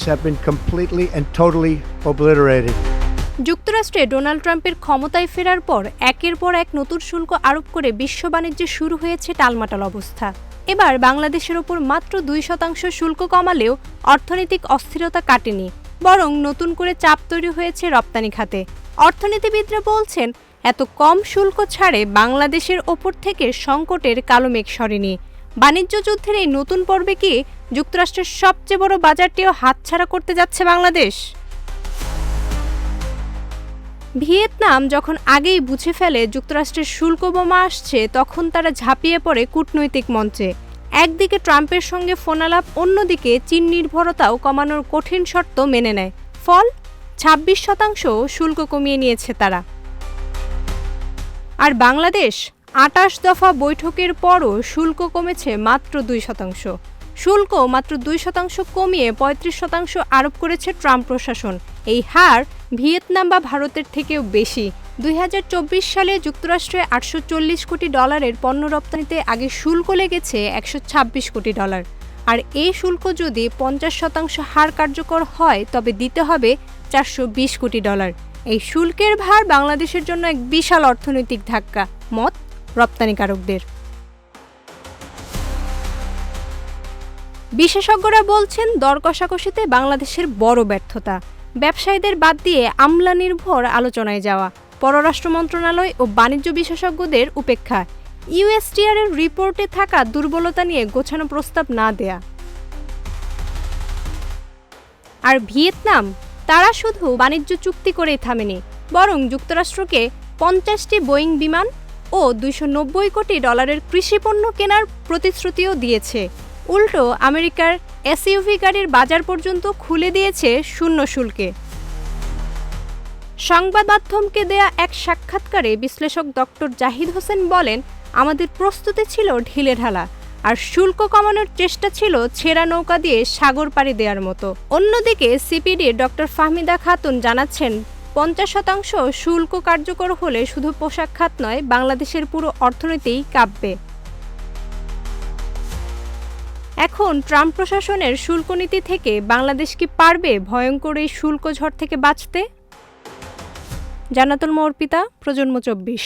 have been completely and totally obliterated. যুক্তরাষ্ট্রে Donald ট্রাম্পের ক্ষমতায় ফেরার পর একের পর এক নতুন শুল্ক আরোপ করে বিশ্ব বাণিজ্যে শুরু হয়েছে টালমাটাল অবস্থা। এবার বাংলাদেশের ওপর মাত্র 2% শুল্ক কমালেও অর্থনৈতিক অস্থিরতা কাটেনি, বরং নতুন করে চাপ তৈরি হয়েছে রপ্তানি খাতে। অর্থনীতিবিদরা বলছেন, এত কম শুল্ক ছাড়ে বাংলাদেশের ওপর থেকে সংকটের কালো মেঘ সরেনি। বাণিজ্য যুদ্ধের এই নতুন পর্বে কি যুক্তরাষ্ট্রের সবচেয়ে বড় বাজারটিও হাতছাড়া করতে যাচ্ছে বাংলাদেশ? ভিয়েতনাম যখন আগেই বুঝে ফেলে যুক্তরাষ্ট্রের শুল্ক বোমা আসছে, তখন তারা ঝাঁপিয়ে পড়ে কূটনৈতিক মঞ্চে। একদিকে ট্রাম্পের সঙ্গে ফোনালাপ, অন্যদিকে চীন নির্ভরতাও কমানোর কঠিন শর্ত মেনে নেয়। ফল 26% শুল্ক কমিয়ে নিয়েছে তারা। আর বাংলাদেশ 28 দফা বৈঠকের পরও শুল্ক কমেছে মাত্র 2%। শুল্ক মাত্র 2% কমিয়ে 35% আরোপ করেছে ট্রাম্প প্রশাসন। এই হার ভিয়েতনাম বা ভারতের থেকেও বেশি। 2024 সালে যুক্তরাষ্ট্রে $840 কোটি পণ্য রপ্তানিতে আগে শুল্ক লেগেছে $126 কোটি। আর এই শুল্ক যদি 50% হার কার্যকর হয়, তবে দিতে হবে $420 কোটি। এই শুল্কের ভার বাংলাদেশের জন্য এক বিশাল অর্থনৈতিক ধাক্কা, মত রপ্তানিকারকদের। বিশেষজ্ঞরা বলছেন, দর কষাকষিতে বাংলাদেশের বড় ব্যর্থতা। ব্যবসায়ীদের বাদ দিয়ে আমলা নির্ভর আলোচনায় যাওয়া, পররাষ্ট্র মন্ত্রণালয় ও বাণিজ্য বিশেষজ্ঞদের উপেক্ষা, ইউএসটিআর এর রিপোর্টে থাকা দুর্বলতা নিয়ে গোছানো প্রস্তাব না দেয়া। আর ভিয়েতনাম, তারা শুধু বাণিজ্য চুক্তি করেই থামেনি, বরং যুক্তরাষ্ট্রকে 50টি বোয়িং বিমান ও $290 কোটি কৃষিপণ্য কেনার প্রতিশ্রুতিও দিয়েছে। উল্টো আমেরিকার এসইউভি গাড়ির বাজার পর্যন্ত খুলে দিয়েছে শূন্য শুল্কে। সংবাদ মাধ্যমকে দেয়া এক সাক্ষাৎকারে বিশ্লেষক ডক্টর জাহিদ হোসেন বলেন, আমাদের প্রস্তুতি ছিল ঢিলেঢালা, আর শুল্ক কমানোর চেষ্টা ছিল ছেঁড়া নৌকা দিয়ে সাগর পাড়ি দেওয়ার মতো। অন্যদিকে সিপিডির ডক্টর ফাহমিদা খাতুন জানাচ্ছেন, 50% শুল্ক কার্যকর হলে শুধু পোশাক খাত নয়, বাংলাদেশের পুরো অর্থনীতিই কাঁপবে। এখন ট্রাম্প প্রশাসনের শুল্ক নীতি থেকে বাংলাদেশ কি পারবে ভয়ঙ্কর এই শুল্ক ঝড় থেকে বাঁচতে? জান্নাতুল মর্পিতা, প্রজন্ম 24।